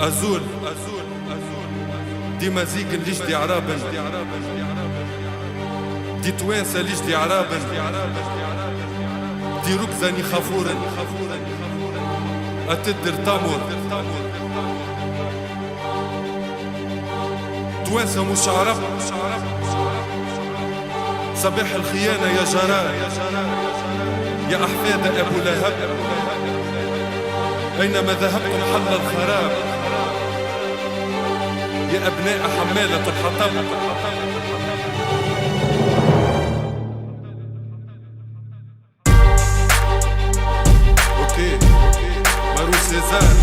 أزول دي مزيق ليش دي عرابن، دي توانسة ليش دي عرابن، دي ركزاني خافورن أتدر تامور توانسة مش عرب. صباح الخيانة يا جرار يا أحفاد أبو لهب، أينما ذهبتم حل الخراب يا أبناء حمالة الحطب. أوكي مارو سيزار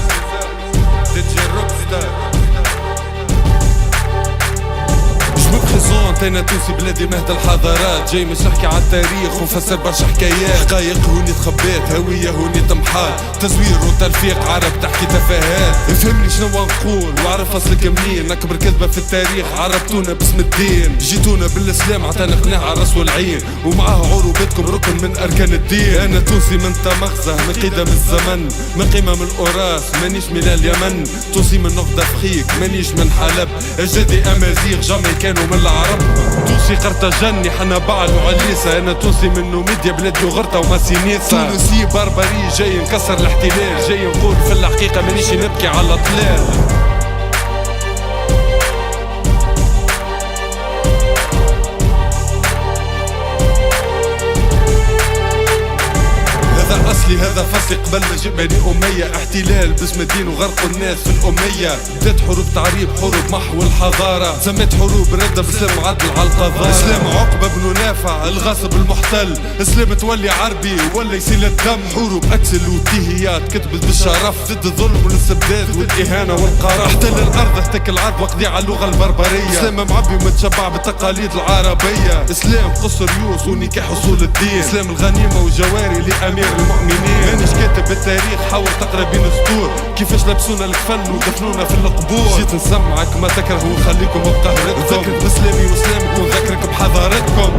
ديجي روك ستار انا تونسي بلادي مهد الحضارات، جاي مش نحكي على التاريخ ونفسر برشا حكايات. حقايق هوني تخبات، هوية هوني تمحات، تزوير وتلفيق عرب تحكي تفاهات. افهمني شنو نقول واعرف اصلك منين، اكبر كذبة في التاريخ عربتونا باسم الدين. جيتونا بالاسلام عطانا قناع على راس والعين، ومعاه عروبتكم ركن من اركان الدين. انا تونسي من تمغزة من قدم الزمن، من قمم الاوراس مانيش من اليمن. تونسي من نقطة فخيك مانيش من حلب، اجدادي امازيغ جامي كانوا من العرب. تونسي قرطاجني حنا بعل وعليسة، انا تونسي من نوميديا بلادي وغرطة وماسينيسة. تونسي بربري جاي نكسر الاحتلال، جاي نقول في الحقيقة مانيش نبكي على طلال. أصلي هذا فصلي قبل ما جاء بني أمية، احتلال باسم الدين وغرقوا الناس في الأمية. بدات حروب تعريب، حروب محو الحضارة، سميت حروب ردة باسلام عدل على القضاء. اسلام عقبة بن نافع الغاصب المحتل، اسلام تولي عربي ولا يسيل الدم. حروب أكسل وتيهيات كتبت بالشرف ضد الظلم والاستبداد والإهانة والقرف. احتل الأرض احتك العرب وقضي على اللغة البربرية. اسلام معبي ومتشبع بالتقاليد العربية. اسلام قصر يوس ونكاح أصول الدين. اسلام الغنيمة وجواري لأمير المؤمنين. مانيش كاتب التاريخ حاول تقرا بين السطور، كيفاش لبسونا الكفن ودفنونا في القبور. جيت نسمعك ما تكره ونخليكم بقهرتكم، نذكرك بسلامي وسلامكم ونذكرك بحضارتكم.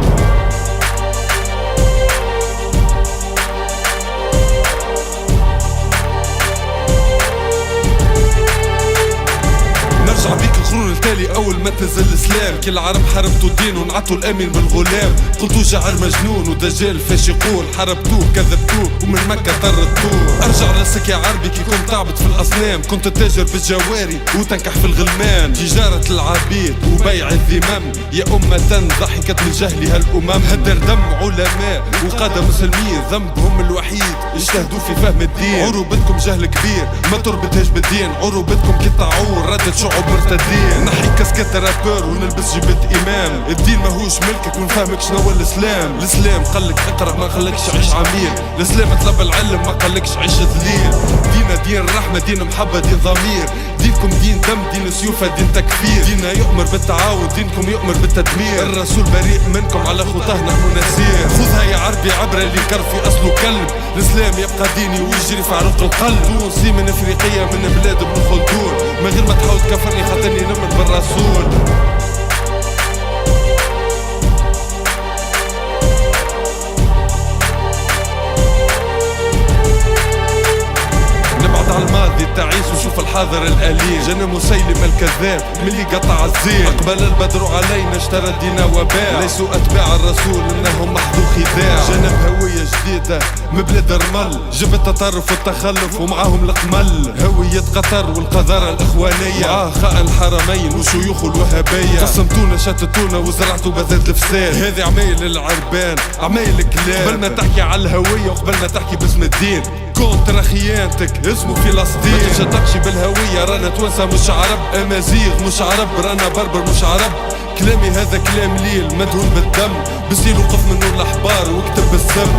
نرجع بيك القرون التالي اول ما تنزل الاسلام. كل العرب حاربتوا الدين ونعطوا الامين بالغلام. قلتوا شاعر مجنون ودجال فاش يقول، حاربتوه كذبتوه ومن مكة طردتوه. ارجع راسك يا عربي كي كنت تعبد في الاصنام، كنت تتاجر بالجواري وتنكح في الغلمان. تجارة العبيد وبيع الذمم، يا أمة ضحكت من جهلها الأمم. هدر دم علماء وقادة مسلمين، ذنبهم الوحيد اجتهدوا في فهم الدين. عروبتكم جهل كبير ما تربطهاش بالدين، عروبتكم كي طاعون ردت شعوب مرتدين. نحي كاسكات رابور ونلبس جبت امام، الدين ماهوش ملكك ونفهمك شنو هو الاسلام. الاسلام قالك اقرا ما قالكش عيش عميل، الاسلام طلب العلم ما قالكش عيش ذليل. دينا دين رحمة، دين محبة، دين ضمير. دينكم دين دم، دين سيوفة، دين تكفير. ديننا يؤمر بالتعاون، دينكم يؤمر بالتدمير. الرسول بريء منكم على خطاه نحن نسير. خذها يا عربي عبرة اللي كر في اصله كلب، الاسلام يبقى ديني ويجري في عروق القلب. تونسي من افريقيا من بلاد ابن خلدون، من غير ما تحاول تكفرني خاطرني نمن بالرسول. نبعد على الماضي تعيس وشوف الحاضر الأليم. جانا مسيلم الكذاب ملي قطع الزين، أقبل البدر علينا اشترى الدين وباع. ليسوا أتباع الرسول إنهم محظو خداع. جانا بهوية جديدة من بلاد الرمل، جبت التطرف والتخلف ومعاهم القمل. هوية قطر والقذارة الإخوانية، معاه خائن الحرمين وشيوخ الوهابية. قسمتونا شتتونا وزرعتوا بذات الفساد. هذه عمايل العربان عمايل الكلاب. قبل ما تحكي على الهوية وقبل ما تحكي باسم الدين، كونترا خيانتك اسمه فلسطين. ما تتشدقش بالهوية، رانا توانسة مش عرب، امازيغ مش عرب، رانا بربر مش عرب. كلامي هذا كلام ليل مدهون بالدم، بستيل وقف منه الاحبار واكتب بالسم.